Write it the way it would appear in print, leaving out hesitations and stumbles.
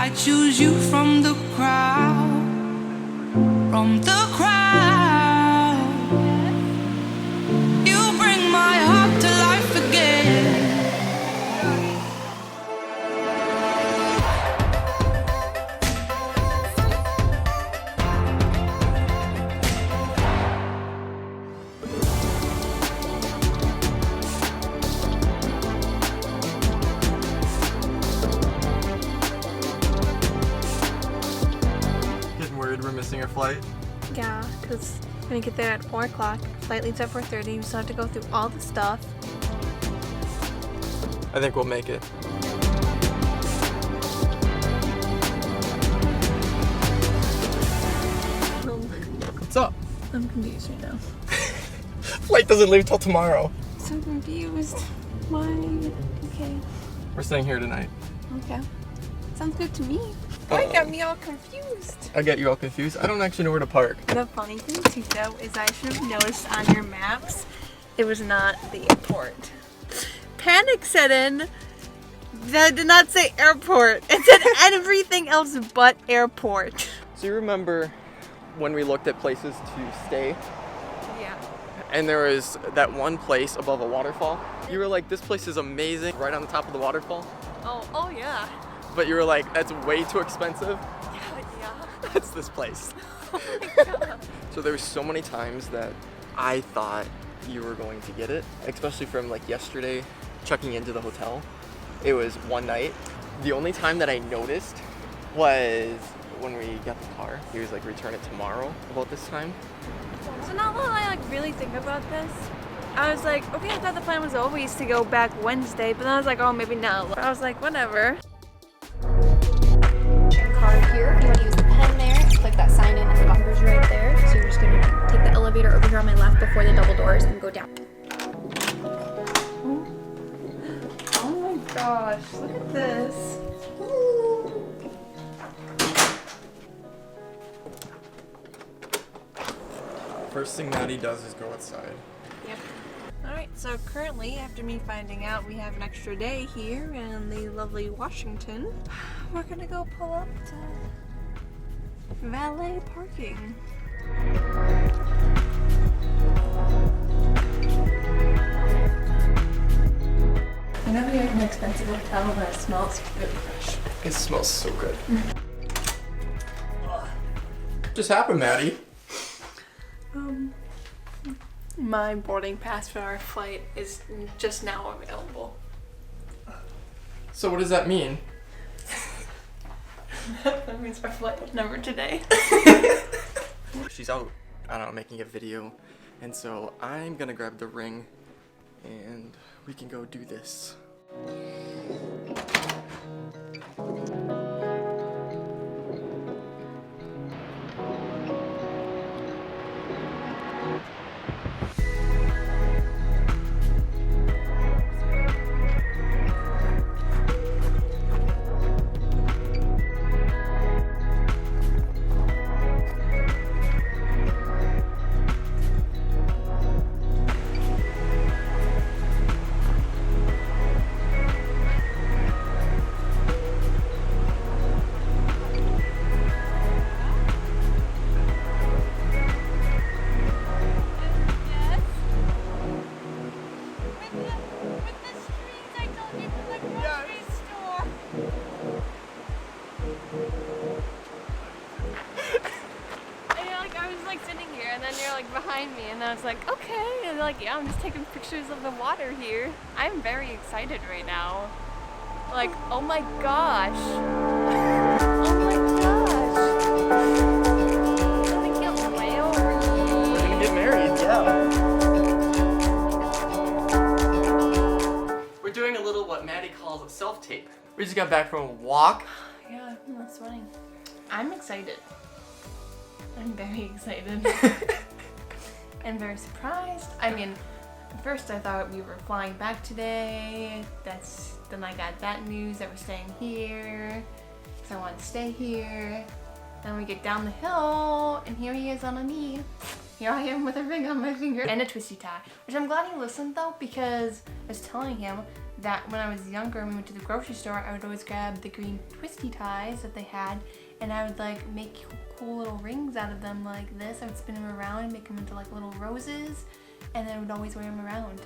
I choose you from the crowd, from the crowd. You bring my heart to life again. We're missing our flight. Yeah, because we're gonna get there at 4 o'clock. Flight leaves at 4:30. We still have to go through all the stuff. I think we'll make it. What's up? I'm confused right now. Flight doesn't leave till tomorrow. So confused. Why? Okay. We're staying here tonight. Okay. Sounds good to me. Why got me all confused? I get you all confused. I don't actually know where to park. The funny thing too though is I should have noticed on your maps it was not the airport. Panic set in. That did not say airport. It said everything else but airport. So you remember when we looked at places to stay? Yeah. And there was that one place above a waterfall. You were like, this place is amazing, right on the top of the waterfall. Oh yeah. But you were like, that's way too expensive. Yeah. That's this place. Oh my god. So there were so many times that I thought you were going to get it, especially from like yesterday, checking into the hotel. It was one night. The only time that I noticed was when we got the car. He was like, return it tomorrow about this time. So now that I like really think about this, I was like, okay, I thought the plan was always to go back Wednesday, but then I was like, oh, maybe not. I was like, whatever. Card here. If you want to use the pen there, click that sign in, and the number's right there. So you're just going to take the elevator over here on my left before the double doors and go down. Oh my gosh, look at this. First thing Maddie does is go outside. Yep. Alright, so currently, after me finding out we have an extra day here in the lovely Washington, we're gonna go pull up to valet parking. I know we are in an expensive hotel, but it smells really fresh. It smells so good. What just happened, Maddie? My boarding pass for our flight is just now available. So what does that mean? That means our flight number today. She's out, I don't know, making a video. And so I'm gonna grab the ring and we can go do this. Behind me, and I was like, okay, and they're like, yeah, I'm just taking pictures of the water here. I'm very excited right now. Like, oh my gosh. Oh my gosh. We're gonna get way over here. We're gonna get married, yeah. We're doing a little what Maddie calls a self-tape. We just got back from a walk. Yeah, that's funny. I'm excited. I'm very excited. I'm very surprised. I mean, at first I thought we were flying back today. Then I got that news that we're staying here. So I wanted to stay here. Then we get down the hill, and here he is on a knee. Here I am with a ring on my finger and a twisty tie. Which I'm glad he listened though, because I was telling him that when I was younger and we went to the grocery store, I would always grab the green twisty ties that they had, and I would like make cool little rings out of them like this. I would spin them around and make them into like little roses, and then I would always wear them around.